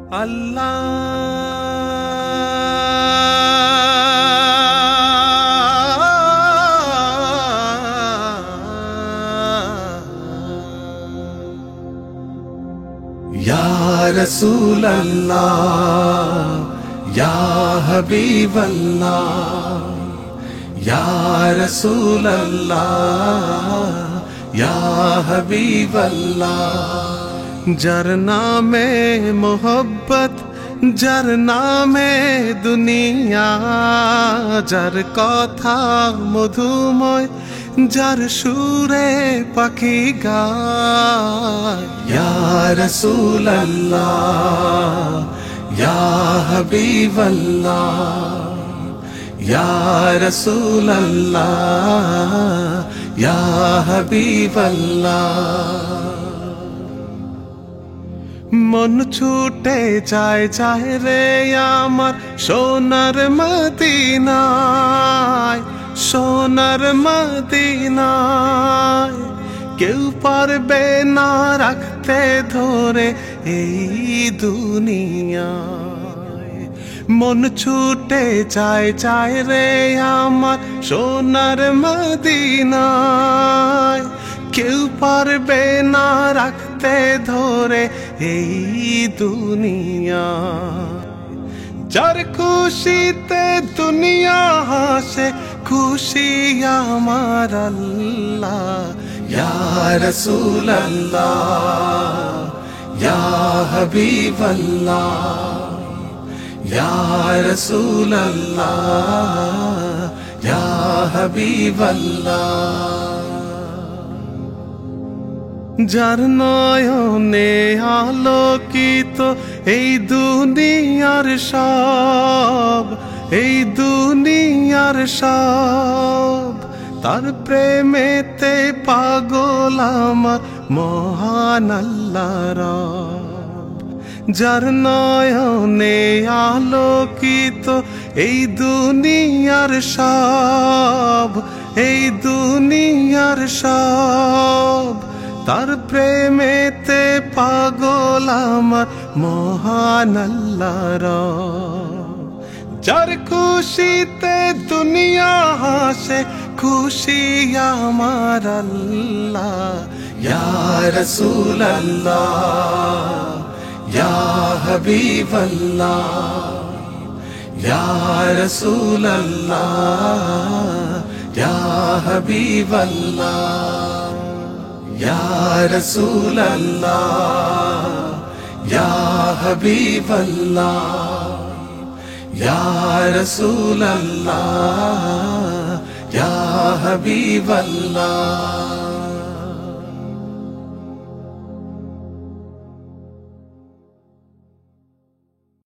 या रसूल अल्लाह या हबीब अल्लाह या रसूल अल्लाह या हबीब अल्लाह। जरना में मोहब्बत जरना में दुनिया जर कथा मधुमय जार सुरे पाखी गाय। या रसूल अल्लाह या हबीब अल्लाह या रसूल अल्लाह या हबीब अल्लाह। मन छूटे जाए जाए रे आमार सोनार मदीनाय सोनार मदीनाय। केउ पारबे ना राखते धरे एई दुनियाय। मन छूटे जाए जाए रे आमार सोनार मदीनाय। केउ पारबे ना राखते धरे एई दुनियाय। जार खुशीते दुनिया हासे खुशी आमार अल्लाह। या रसूल अल्लाह या हबीब अल्लाह या रसूल अल्लाह या हबीब अल्लाह। जार नयने आलोकित এই দুনিয়ার সব এই দুনিয়ার সব তার প্রেমেতে পাগল আমার মহান আল্লাহ রব। যার নয়নে আলোকিত এই দুনিয়ার সব এই দুনিয়ার সব तार प्रेमेते पागल आमार महान अल्लाह रब। जार खुशीते दुनिया हासे खुशी आमार अल्लाह। या रसूल अल्लाह या हबीब अल्लाह या रसूल अल्लाह या हबीब अल्लाह। या रसूल अल्लाह या हबीब अल्लाह या रसूल अल्लाह या हबीब अल्लाह।